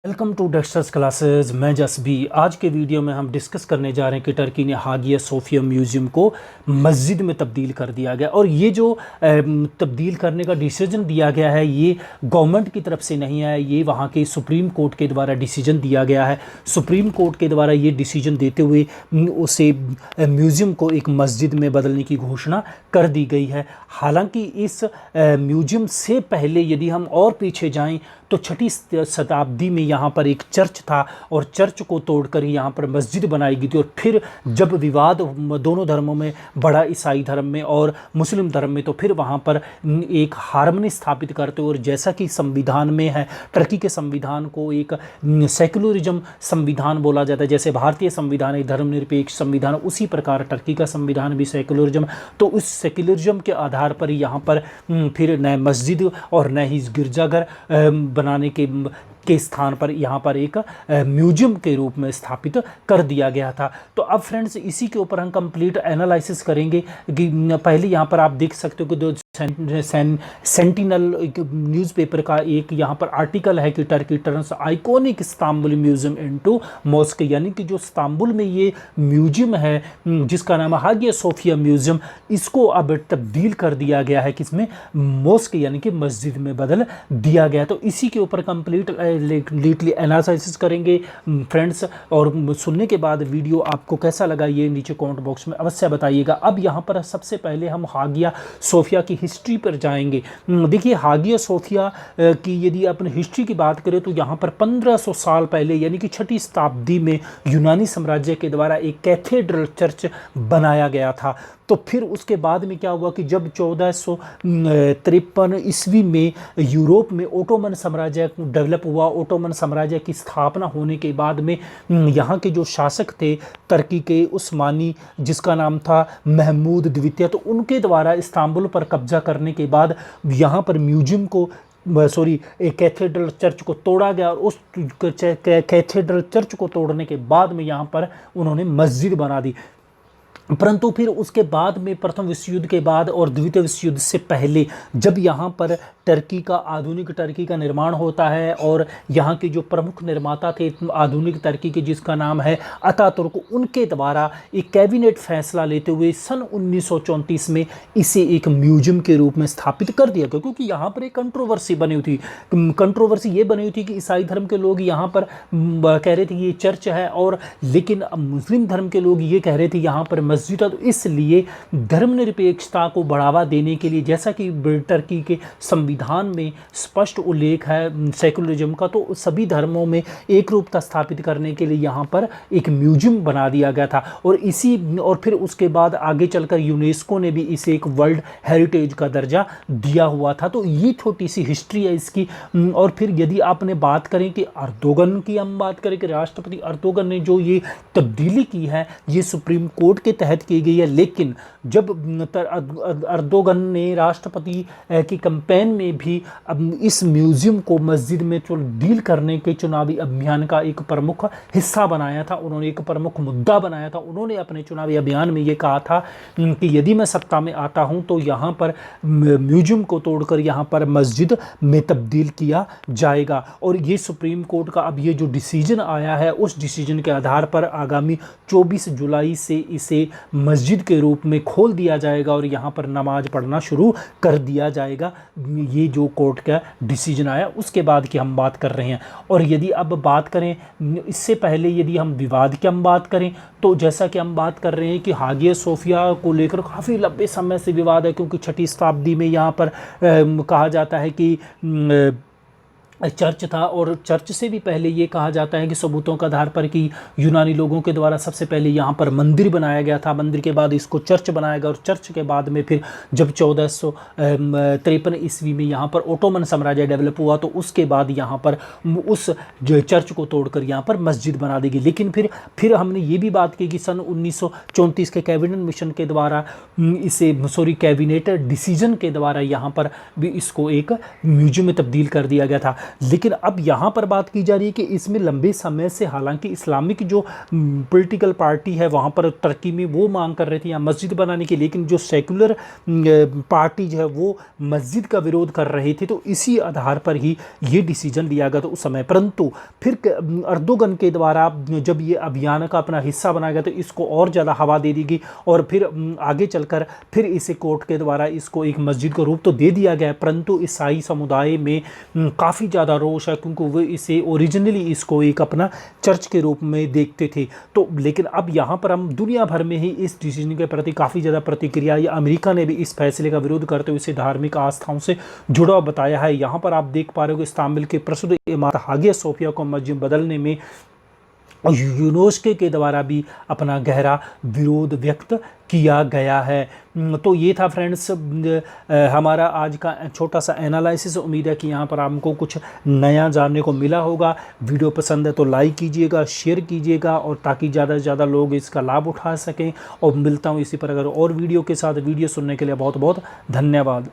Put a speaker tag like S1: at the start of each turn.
S1: Welcome to Dexters classes. मैं जसबी। आज के वीडियो में हम डिस्कस करने जा रहे हैं कि टर्की ने हागिया सोफिया म्यूज़ियम को मस्जिद में तब्दील कर दिया गया। और ये जो तब्दील करने का डिसीजन दिया गया है ये गवर्नमेंट की तरफ से नहीं है, ये वहाँ के सुप्रीम कोर्ट के द्वारा डिसीजन दिया गया है। सुप्रीम कोर्ट के द्वारा ये डिसीजन देते हुए उसे म्यूज़ियम को एक मस्जिद में बदलने की घोषणा कर दी गई है। हालांकि इस म्यूज़ियम से पहले यदि हम और पीछे जाएं तो 6वीं शताब्दी में यहाँ पर एक चर्च था और चर्च को तोड़कर यहाँ पर मस्जिद बनाई गई थी। और फिर जब विवाद दोनों धर्मों में बढ़ा, ईसाई धर्म में और मुस्लिम धर्म में, तो फिर वहाँ पर एक हार्मनी स्थापित करते और जैसा कि संविधान में है, टर्की के संविधान को एक सेकुलरिज्म संविधान बोला जाता है। जैसे भारतीय संविधान एक धर्मनिरपेक्ष संविधान, उसी प्रकार टर्की का संविधान भी सेकुलरिज्म। तो उस सेकुलरिज्म के आधार पर यहाँ पर फिर नए मस्जिद और नए ही गिरजाघर बनाने के स्थान पर यहाँ पर एक म्यूजियम के रूप में स्थापित कर दिया गया था। तो अब फ्रेंड्स इसी के ऊपर हम कंप्लीट एनालिसिस करेंगे कि पहले यहाँ पर आप देख सकते हो कि जो सेंटिनल न्यूज़पेपर का एक यहाँ पर आर्टिकल है कि Turkey turns iconic Istanbul museum into mosque, यानी कि जो इस्तांबुल में ये म्यूजियम है जिसका नाम है हागिया सोफिया म्यूजियम, इसको अब तब्दील कर दिया गया है किसमें, मॉस्क यानी कि मस्जिद में बदल दिया गया। तो इसी के ऊपर कंप्लीटली एनालिसिस करेंगे फ्रेंड्स। और सुनने के बाद वीडियो आपको कैसा लगा ये नीचे कमेंट बॉक्स में अवश्य बताइएगा। अब यहाँ पर सबसे पहले हम हागिया सोफिया की हिस्ट्री पर जाएंगे। देखिए हागिया सोफिया की यदि अपनी हिस्ट्री की बात करें तो यहाँ पर 1500 साल पहले यानी कि 6वीं शताब्दी में यूनानी साम्राज्य के द्वारा एक कैथेड्रल चर्च बनाया गया था। तो फिर उसके बाद में क्या हुआ कि जब 1453 ईस्वी में यूरोप में ओटोमन साम्राज्य डेवलप हुआ, ओटोमन साम्राज्य की स्थापना होने के बाद में यहाँ के जो शासक थे टर्की के उस्मानी, जिसका नाम था महमूद द्वितीय, तो उनके द्वारा इस्तांबुल पर कब्जा करने के बाद यहाँ पर म्यूजियम को एक कैथेड्रल चर्च को तोड़ा गया। और उस कैथेड्रल चर्च को तोड़ने के बाद में यहाँ पर उन्होंने मस्जिद बना दी। परंतु फिर उसके बाद में प्रथम विश्व युद्ध के बाद और द्वितीय विश्व युद्ध से पहले जब यहाँ पर आधुनिक टर्की का निर्माण होता है और यहाँ के जो प्रमुख निर्माता थे आधुनिक टर्की के, जिसका नाम है अतातुर्क, उनके द्वारा एक कैबिनेट फैसला लेते हुए सन 1934 में इसे एक म्यूजियम के रूप में स्थापित कर दिया गया। क्योंकि यहाँ पर एक कंट्रोवर्सी बनी हुई थी। कंट्रोवर्सी ये बनी हुई थी कि ईसाई धर्म के लोग यहाँ पर कह रहे थे ये चर्च है, और लेकिन मुस्लिम धर्म के लोग ये कह रहे थे यहाँ पर मस्जिद है। तो इसलिए धर्मनिरपेक्षता को बढ़ावा देने के लिए, जैसा कि टर्की के संविधान में स्पष्ट उल्लेख है सेकुलरिज्म का, तो सभी धर्मों में एक रूपता स्थापित करने के लिए यहाँ पर एक म्यूजियम बना दिया गया था। और फिर उसके बाद आगे चलकर यूनेस्को ने भी इसे एक वर्ल्ड हेरिटेज का दर्जा दिया हुआ था। तो ये छोटी सी हिस्ट्री है इसकी। और फिर यदि आपने बात करें कि अर्दोगन की, हम बात करें कि राष्ट्रपति अर्दोगन ने जो ये तब्दीली की है ये सुप्रीम कोर्ट के तहत की गई है। लेकिन जब अर्दोगन ने राष्ट्रपति की कैंपेन में भी इस म्यूजियम को मस्जिद में तब्दील करने के चुनावी अभियान का एक प्रमुख हिस्सा बनाया था, उन्होंने एक प्रमुख मुद्दा बनाया था। उन्होंने अपने चुनावी अभियान में ये कहा था कि यदि मैं सत्ता में आता हूं तो यहाँ पर म्यूजियम को तोड़कर यहाँ पर मस्जिद में तब्दील किया जाएगा। और ये सुप्रीम कोर्ट का अब ये जो डिसीजन आया है, उस डिसीजन के आधार पर आगामी 24 जुलाई से इसे मस्जिद के रूप में खोल दिया जाएगा और यहाँ पर नमाज पढ़ना शुरू कर दिया जाएगा। ये जो कोर्ट का डिसीजन आया उसके बाद की हम बात कर रहे हैं। और यदि अब बात करें इससे पहले, यदि हम विवाद की हम बात करें तो जैसा कि हम बात कर रहे हैं कि हागिया सोफिया को लेकर काफ़ी लंबे समय से विवाद है, क्योंकि 6वीं शताब्दी में यहाँ पर कहा जाता है कि चर्च था। और चर्च से भी पहले ये कहा जाता है कि सबूतों के आधार पर कि यूनानी लोगों के द्वारा सबसे पहले यहाँ पर मंदिर बनाया गया था, मंदिर के बाद इसको चर्च बनाया गया, और चर्च के बाद में फिर जब 1453 ईस्वी में यहाँ पर ओटोमन साम्राज्य डेवलप हुआ तो उसके बाद यहाँ पर उस चर्च को तोड़कर यहाँ पर मस्जिद बना दी गई। लेकिन फिर हमने ये भी बात की कि सन 1934 के कैबिनेट मिशन के द्वारा कैबिनेट डिसीजन के द्वारा यहाँ पर भी इसको एक म्यूजियम में तब्दील कर दिया गया था। लेकिन अब यहाँ पर बात की जा रही है कि इसमें लंबे समय से हालांकि इस्लामिक जो पॉलिटिकल पार्टी है वहाँ पर टर्की में वो मांग कर रहे थे यहाँ मस्जिद बनाने की, लेकिन जो सेकुलर पार्टी जो है वो मस्जिद का विरोध कर रहे थे। तो इसी आधार पर ही ये डिसीजन लिया गया था उस समय। परंतु फिर अर्दोगन के द्वारा जब ये अभियान का अपना हिस्सा बनाया गया तो इसको और ज़्यादा हवा दे दी गई और फिर आगे चलकर फिर इसे कोर्ट के द्वारा इसको एक मस्जिद को रूप तो दे दिया गया, परंतु ईसाई समुदाय में काफ़ी ज़्यादा रोष है क्योंकि वो इसे ओरिजिनली इसको एक अपना चर्च के रूप में देखते थे। तो लेकिन अब यहाँ पर हम दुनिया भर में ही इस डिसीजन के प्रति काफ़ी ज़्यादा प्रतिक्रिया, या अमेरिका ने भी इस फैसले का विरोध करते हुए इसे धार्मिक आस्थाओं से जुड़ा हुआ बताया है। यहाँ पर आप देख पा रहे हो कि इस्तांबुल के प्रसिद्ध इमारत हागिया सोफिया को मस्जिद बदलने में यूनेस्को के द्वारा भी अपना गहरा विरोध व्यक्त किया गया है। तो ये था फ्रेंड्स हमारा आज का छोटा सा एनालिसिस। उम्मीद है कि यहाँ पर आपको कुछ नया जानने को मिला होगा। वीडियो पसंद है तो लाइक कीजिएगा, शेयर कीजिएगा, और ताकि ज़्यादा से ज़्यादा लोग इसका लाभ उठा सकें। और मिलता हूँ इसी पर अगर और वीडियो के साथ। वीडियो सुनने के लिए बहुत बहुत धन्यवाद।